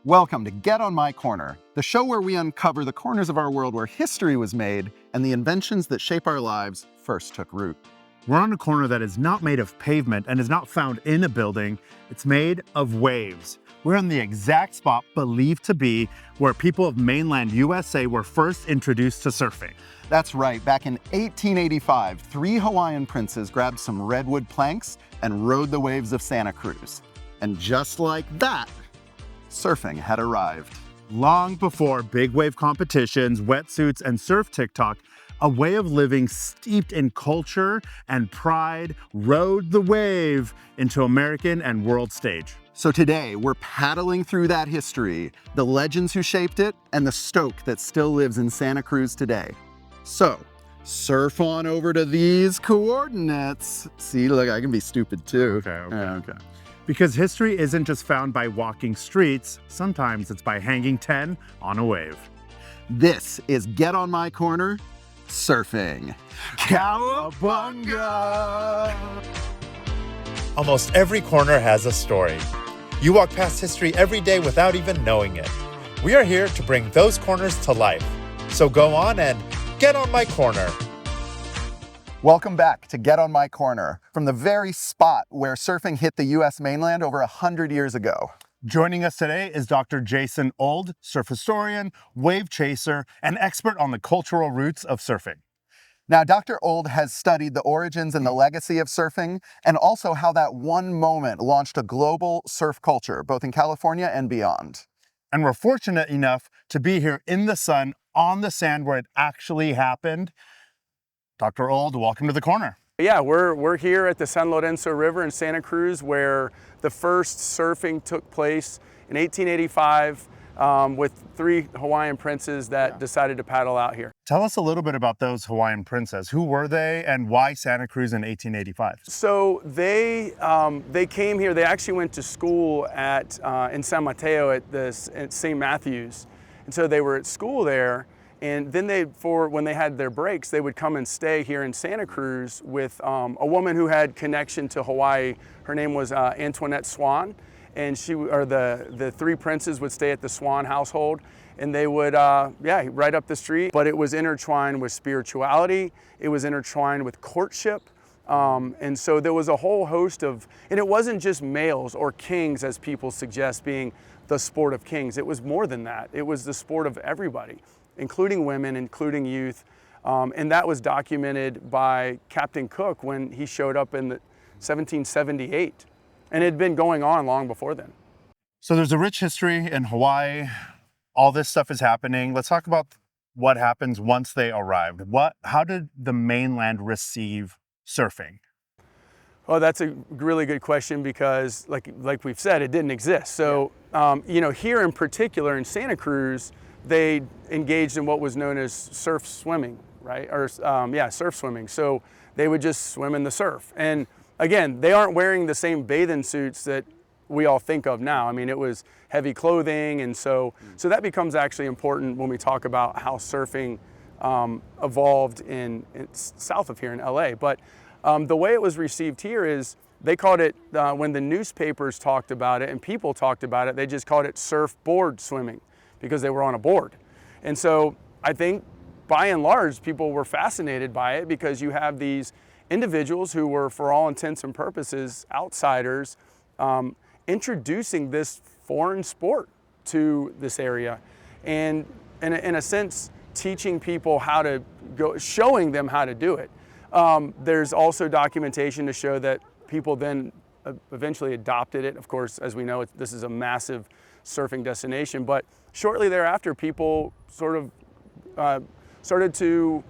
Welcome to Get on My Corner, the show where we uncover the corners of our world where history was made and the inventions that shape our lives first took root. We're on a corner that is not made of pavement and is not found in a building. It's made of waves. We're in the exact spot believed to be where people of mainland USA were first introduced to surfing. That's right, back in 1885, 3 Hawaiian princes grabbed some redwood planks and rode the waves of Santa Cruz. And just like that, surfing had arrived. Long before big wave competitions, wetsuits, and surf TikTok, a way of living steeped in culture and pride rode the wave into American and world stage. So today, we're paddling through that history, the legends who shaped it, and the stoke that still lives in Santa Cruz today. So, surf on over to these coordinates. See, look, I can be stupid too. Okay. Because history isn't just found by walking streets, sometimes it's by hanging 10 on a wave. This is Get on My Corner, surfing. Cowabunga! Almost every corner has a story. You walk past history every day without even knowing it. We are here to bring those corners to life. So go on and get on my corner. Welcome back to Get on My Corner, from the very spot where surfing hit the U.S. mainland over 100 years ago. Joining us today is Dr. Jason Old, surf historian, wave chaser, and expert on the cultural roots of surfing. Now, Dr. Old has studied the origins and the legacy of surfing, and also how that one moment launched a global surf culture, both in California and beyond. And we're fortunate enough to be here in the sun, on the sand where it actually happened. Dr. Old, welcome to the corner. Yeah, we're here at the San Lorenzo River in Santa Cruz, where the first surfing took place in 1885 with 3 Hawaiian princes that decided to paddle out here. Tell us a little bit about those Hawaiian princes. Who were they and why Santa Cruz in 1885? So they came here. They actually went to school in San Mateo at St. Matthew's, and so they were at school there. And then when they had their breaks, they would come and stay here in Santa Cruz with a woman who had connection to Hawaii. Her name was Antoinette Swan, and the 3 princes would stay at the Swan household, and they would, right up the street. But it was intertwined with spirituality. It was intertwined with courtship. And so there was a whole host and it wasn't just males or kings, as people suggest, being the sport of kings. It was more than that. It was the sport of everybody, including women, including youth. And that was documented by Captain Cook when he showed up in 1778. And it had been going on long before then. So there's a rich history in Hawaii. All this stuff is happening. Let's talk about what happens once they arrived. How did the mainland receive surfing? Oh, that's a really good question, because like we've said, it didn't exist. So, here in particular in Santa Cruz, they engaged in what was known as surf swimming, right? Surf swimming. So they would just swim in the surf. And again, they aren't wearing the same bathing suits that we all think of now. I mean, it was heavy clothing. And so that becomes actually important when we talk about how surfing evolved it's south of here in LA. But the way it was received here is they called it, when the newspapers talked about it and people talked about it, they just called it surfboard swimming, because they were on a board. And so I think by and large, people were fascinated by it, because you have these individuals who were, for all intents and purposes, outsiders, introducing this foreign sport to this area. And in a sense, teaching people how to showing them how to do it. There's also documentation to show that people then eventually adopted it. Of course, as we know, this is a massive surfing destination, but shortly thereafter, people sort of started to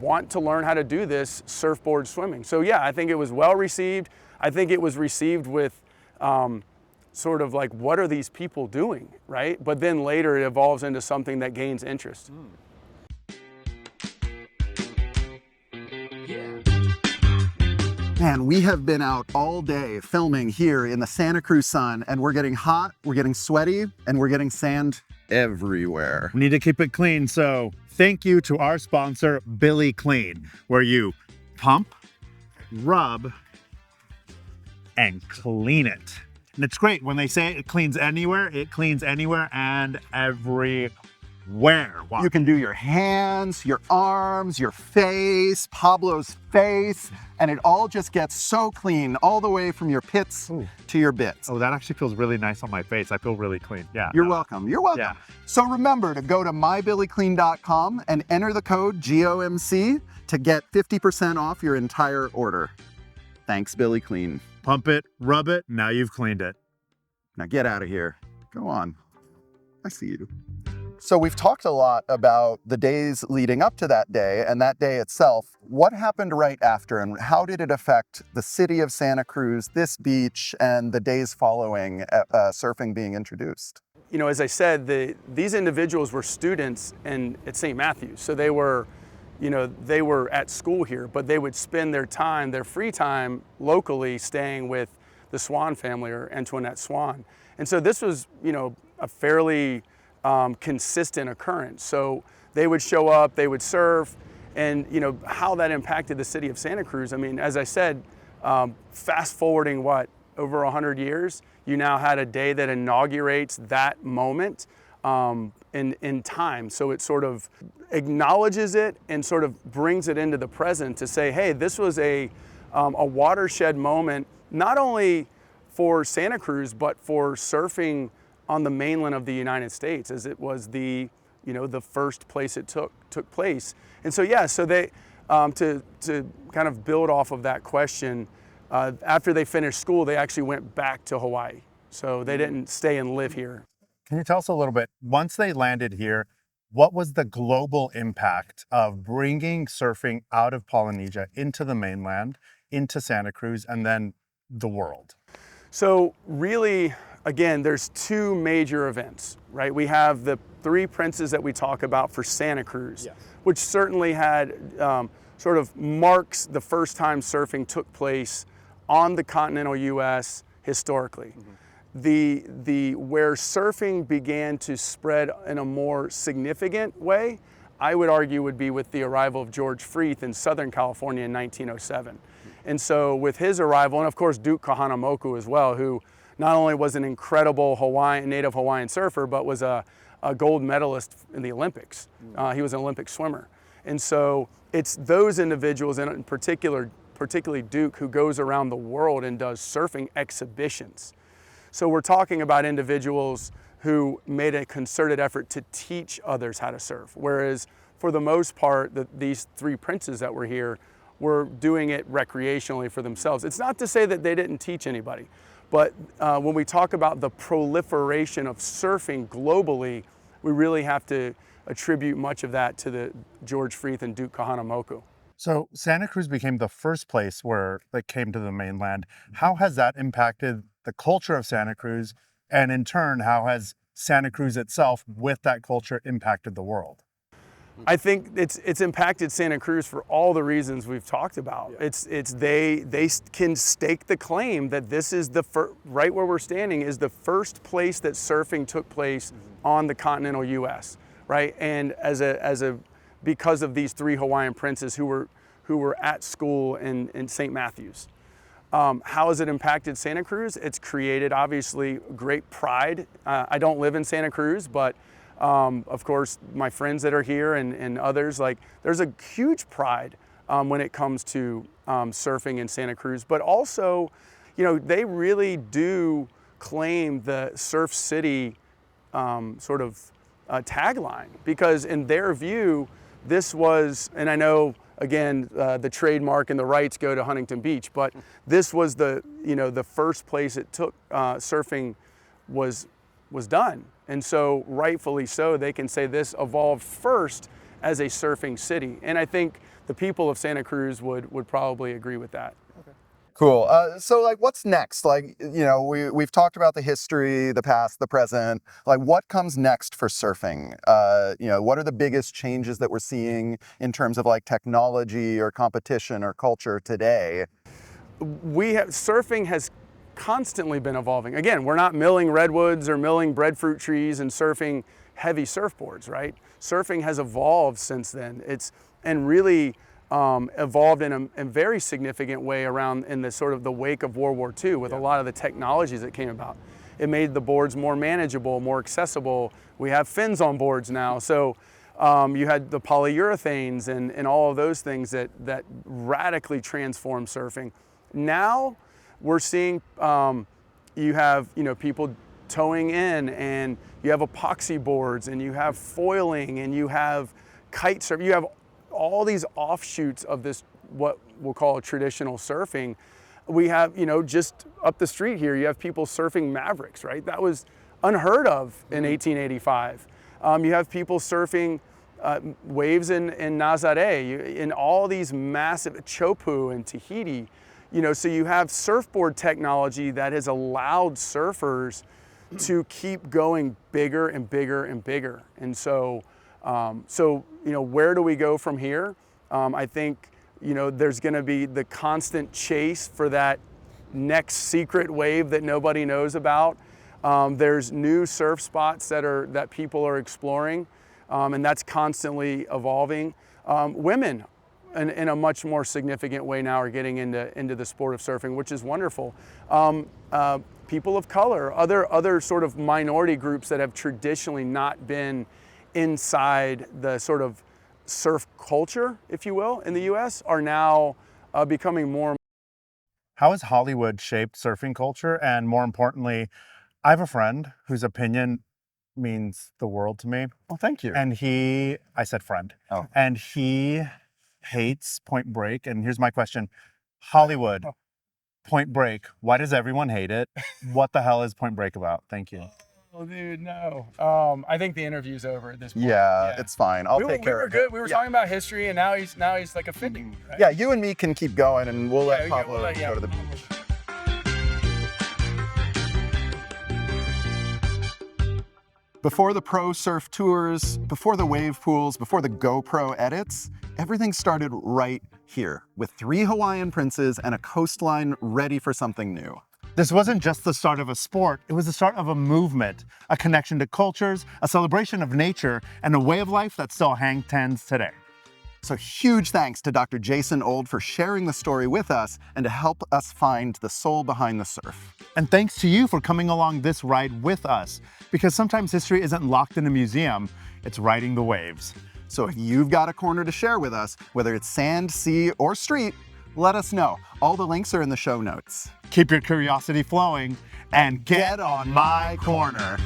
want to learn how to do this surfboard swimming. So yeah, I think it was well received. I think it was received with sort of like, what are these people doing, right? But then later it evolves into something that gains interest. Man, we have been out all day filming here in the Santa Cruz sun, and we're getting hot, we're getting sweaty, and we're getting sand everywhere. We need to keep it clean, so thank you to our sponsor, Billy Clean, where you pump, rub, and clean it. And it's great when they say it cleans anywhere and everywhere. Wow. You can do your hands, your arms, your face, Pablo's face, and it all just gets so clean all the way from your pits to your bits. Oh, that actually feels really nice on my face. I feel really clean. Yeah. You're welcome. You're welcome. Yeah. So remember to go to mybillyclean.com and enter the code GOMC to get 50% off your entire order. Thanks, Billy Clean. Pump it, rub it, now you've cleaned it. Now get out of here. Go on. I see you. So we've talked a lot about the days leading up to that day and that day itself. What happened right after, and how did it affect the city of Santa Cruz, this beach, and the days following surfing being introduced? You know, as I said, these individuals were students at St. Matthews. So they were at school here, but they would spend their free time locally staying with the Swan family, or Antoinette Swan. And so this was, a fairly consistent occurrence. So they would show up, they would surf, and how that impacted the city of Santa Cruz. I mean, as I said, fast forwarding over 100 years, you now had a day that inaugurates that moment in time. So it sort of acknowledges it and sort of brings it into the present to say, hey, this was a watershed moment, not only for Santa Cruz, but for surfing on the mainland of the United States, as it was the first place it took place. And so so they to kind of build off of that question, after they finished school, they actually went back to Hawaii. So they didn't stay and live here. Can you tell us a little bit, once they landed here, what was the global impact of bringing surfing out of Polynesia into the mainland, into Santa Cruz, and then the world? So really, again, there's two major events, right? We have the three princes that we talk about for Santa Cruz, which certainly had sort of marks the first time surfing took place on the continental U.S. historically. Where surfing began to spread in a more significant way, I would argue, would be with the arrival of George Freeth in Southern California in 1907. And so with his arrival, and of course Duke Kawānanakoa as well, who not only was an incredible native Hawaiian surfer, but was a gold medalist in the Olympics. He was an Olympic swimmer. And so it's those individuals, and in particularly Duke, who goes around the world and does surfing exhibitions. So we're talking about individuals who made a concerted effort to teach others how to surf, whereas for the most part, these three princes that were here were doing it recreationally for themselves. It's not to say that they didn't teach anybody, but when we talk about the proliferation of surfing globally, we really have to attribute much of that to the George Freeth and Duke Kawānanakoa. So Santa Cruz became the first place where they came to the mainland. How has that impacted the culture of Santa Cruz? And in turn, how has Santa Cruz itself, with that culture, impacted the world? I think it's impacted Santa Cruz for all the reasons we've talked about. They can stake the claim that this is right where we're standing is the first place that surfing took place on the continental U.S. Right, and because of these three Hawaiian princes who were at school in St. Matthews. How has it impacted Santa Cruz? It's created obviously great pride. I don't live in Santa Cruz, but of course my friends that are here and others, there's a huge pride when it comes to surfing in Santa Cruz. But also, they really do claim the Surf City sort of tagline, because in their view, this was, and I know again the trademark and the rights go to Huntington Beach, but this was the first place it took surfing was done, and so rightfully so they can say this evolved first as a surfing city, and I think the people of Santa Cruz would probably agree with that. Cool. So what's next? We've talked about the history, the past, the present. What comes next for surfing? What are the biggest changes that we're seeing in terms of technology or competition or culture today? Surfing has constantly been evolving. Again, we're not milling redwoods or milling breadfruit trees and surfing heavy surfboards, right? Surfing has evolved since then. And really, evolved in a very significant way around in the sort of the wake of World War II with a lot of the technologies that came about. It made the boards more manageable, more accessible. We have fins on boards now. So you had the polyurethanes and all of those things that radically transformed surfing. Now we're seeing you have people towing in, and you have epoxy boards, and you have foiling, and you have kite surf. You have all these offshoots of this, what we'll call traditional surfing. We have, just up the street here, you have people surfing Mavericks, right? That was unheard of in 1885. You have people surfing waves in Nazare, in all these massive, Chopu and Tahiti. So you have surfboard technology that has allowed surfers to keep going bigger and bigger and bigger. And so, where do we go from here? I think, there's going to be the constant chase for that next secret wave that nobody knows about. There's new surf spots that people are exploring, and that's constantly evolving. Women, in a much more significant way now, are getting into the sport of surfing, which is wonderful. People of color, other sort of minority groups that have traditionally not been inside the sort of surf culture, if you will, in the US, are now becoming more. How has Hollywood shaped surfing culture? And more importantly, I have a friend whose opinion means the world to me. Well, thank you. And I said friend. Oh. And he hates Point Break. And here's my question. Hollywood, Point Break, why does everyone hate it? What the hell is Point Break about? Thank you. Oh, dude, no. I think the interview's over at this point. Yeah, it's fine. I'll take care of it. We were good. We were talking about history, and now he's like offending me, right? Yeah, you and me can keep going, and we'll let Pablo we'll go to the beach. Before the pro surf tours, before the wave pools, before the GoPro edits, everything started right here, with 3 Hawaiian princes and a coastline ready for something new. This wasn't just the start of a sport, it was the start of a movement, a connection to cultures, a celebration of nature, and a way of life that still hangs today. So huge thanks to Dr. Jason Old for sharing the story with us and to help us find the soul behind the surf. And thanks to you for coming along this ride with us, because sometimes history isn't locked in a museum, it's riding the waves. So if you've got a corner to share with us, whether it's sand, sea, or street, let us know. All the links are in the show notes. Keep your curiosity flowing and get on my corner.